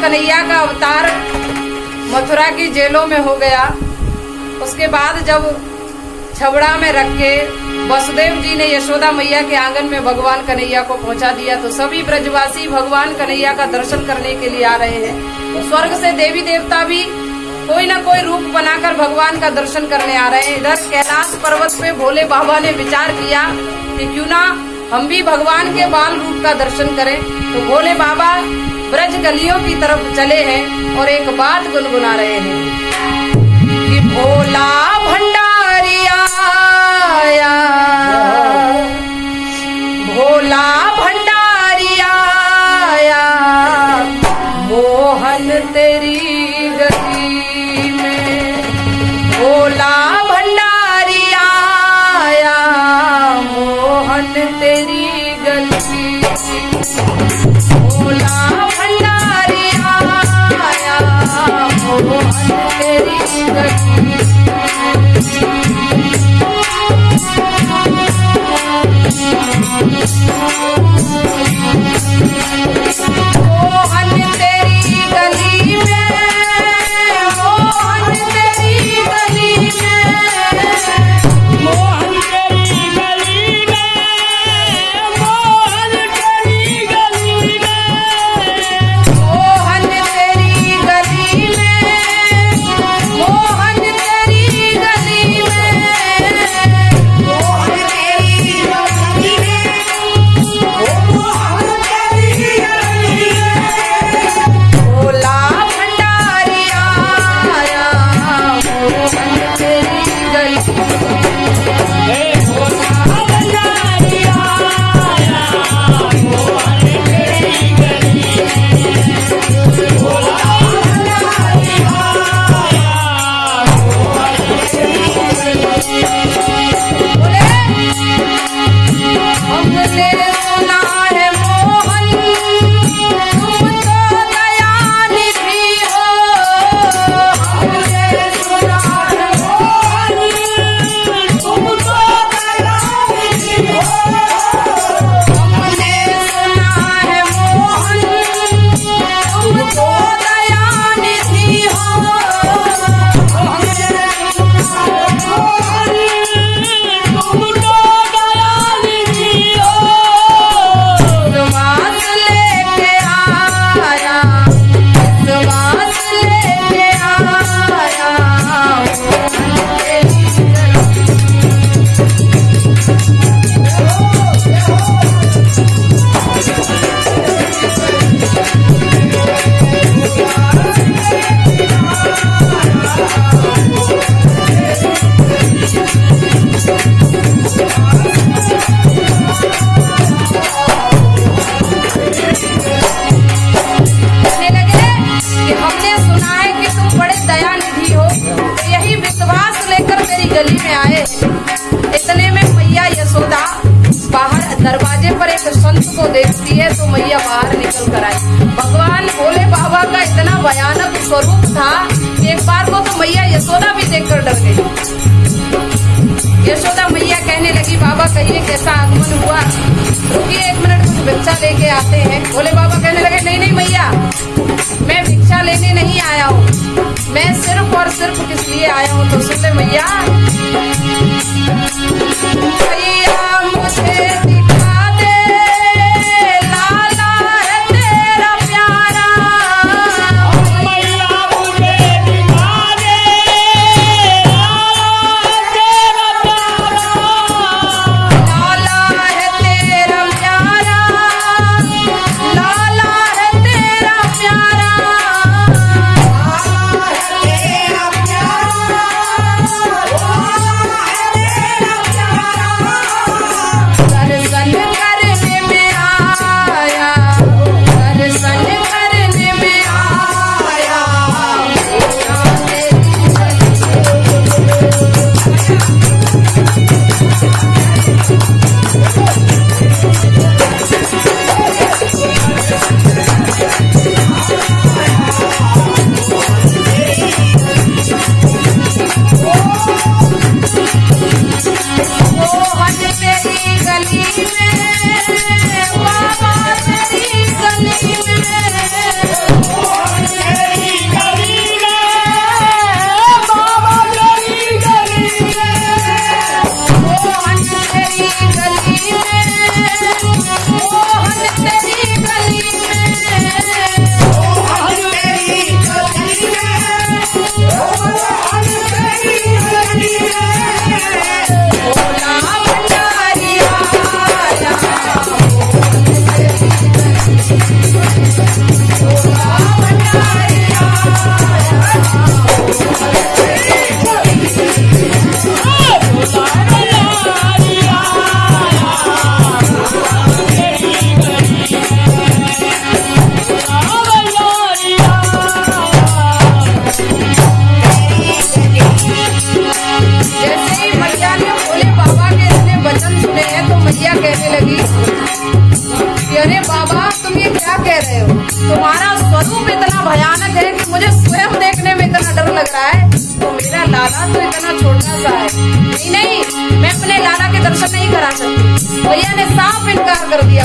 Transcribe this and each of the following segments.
कन्हैया का अवतार मथुरा की जेलों में हो गया। उसके बाद जब छबड़ा में रख के वसुदेव जी ने यशोदा मैया के आंगन में भगवान कन्हैया को पहुंचा दिया, तो सभी ब्रजवासी भगवान कन्हैया का दर्शन करने के लिए आ रहे हैं। स्वर्ग से देवी देवता भी कोई ना कोई रूप बनाकर भगवान का दर्शन करने आ रहे हैं। इधर कैलाश पर्वत पे भोले बाबा ने विचार किया कि क्यों ना हम भी भगवान के बाल रूप का दर्शन करें। तो भोले बाबा ब्रज गलियों की तरफ चले हैं और एक बात गुनगुना रहे हैं कि भोला भंडारिया आया, भोला भंडारिया आया, मोहन तेरी गली में, भोला भंडारिया आया, मोहन तेरी गली, भोला भंडारिया आया, मोहन तेरी गली। गली में आए। इतने में मैया यशोदा बाहर दरवाजे पर एक संत को देखती है तो मैया बाहर निकल कर आई। भगवान भोले बाबा का इतना भयानक स्वरूप था कि एक बार को तो मैया यशोदा भी देखकर डर गई। यशोदा मैया कहने लगी, बाबा कहिए कैसा आगमन हुआ, रुकिए एक मिनट कुछ भिक्षा लेके आते हैं। भोले बाबा कहने लगे, नहीं नहीं मैया, मैं भिक्षा लेने नहीं आया हूँ, मैं सिर्फ और सिर्फ किस लिए आया हूँ तो सुन ले मैया, भैया मुझे दिखा दे लाला है तेरा प्यारा, मैया मुझे दिखा दे लाला है तेरा प्यारा, लाला है तेरा प्यारा, लाला है तेरा प्यारा, लाला है तेरा प्यारा,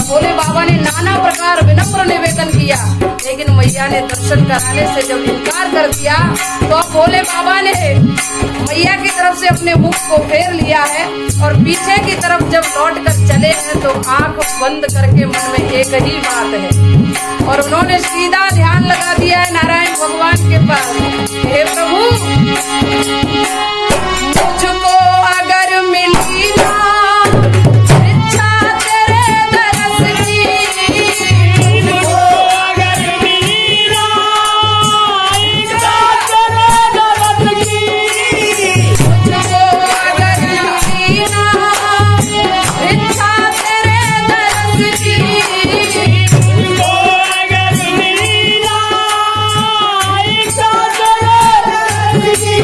भोले बाबा ने नाना प्रकार विनम्र निवेदन किया, लेकिन मैया ने दर्शन कराने से जब इनकार कर दिया तो अब भोले बाबा ने मैया की तरफ से अपने मुख को फेर लिया है और पीछे की तरफ जब लौट कर चले हैं तो आंख बंद करके मन में एक ही बात है और उन्होंने सीधा ध्यान लगा दिया है नारायण भगवान के पास। हे प्रभु, मुझको अगर मिली ना इच्छा तेरे दरस की, मुझको अगर मिली ना इच्छा तेरे दरस की, मुझको अगर मिली ना इच्छा तेरे दरस की, मुझको अगर मिली ना इच्छा तेरे दरस की,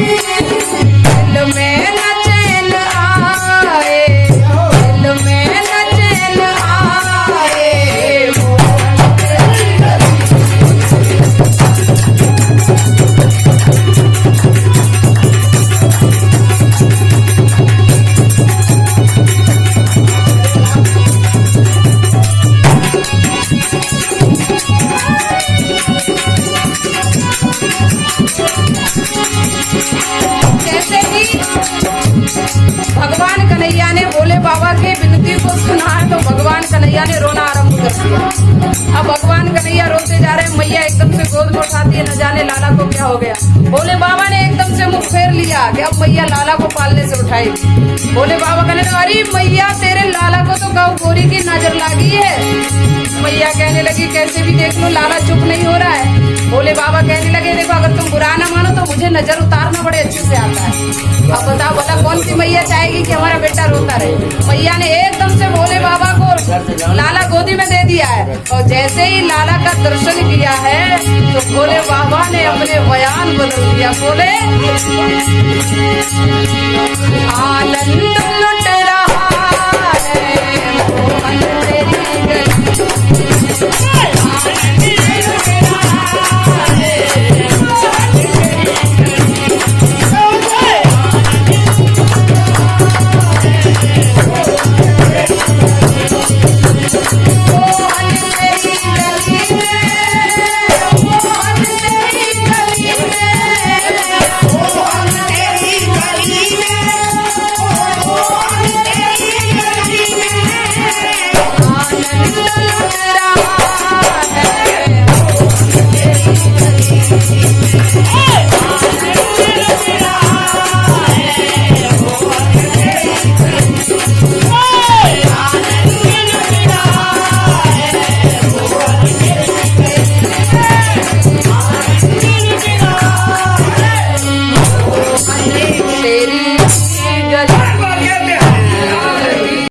दिल में न चैन आए, दिल में न चैन आए, मोहन तेरी गली। जैसे ही भगवान कन्हैया ने भोले बाबा की विनती को सुना है तो भगवान कन्हैया ने रोना आरंभ कर दिया। अब भगवान कन्हैया रोते जा रहे हैं, मैया एकदम से गोद में उठाती है, न जाने लाला को क्या हो गया। भोले बाबा ने एकदम से मुख फेर लिया कि अब मैया लाला को पालने से उठाएगी। भोले बाबा कहने लगे, अरे मैया तेरे लाला को तो गौ गोरी की नजर लगी है। मैया कहने लगी, कैसे भी देख लो लाला चुप नहीं हो रहा है। भोले बाबा कहने लगे, देखो अगर तुम बुरा ना मानो तो मुझे नजर उतारना बड़े अच्छे से आता है। अब बताओ भला कौन सी मैया चाहेगी कि हमारा बेटा रोता रहे। मैया ने एकदम से भोले बाबा को लाला गोदी में दे दिया है और जैसे ही लाला का दर्शन किया है तो भोले बाबा ने अपने बयान बदल दिया। बोले आनंद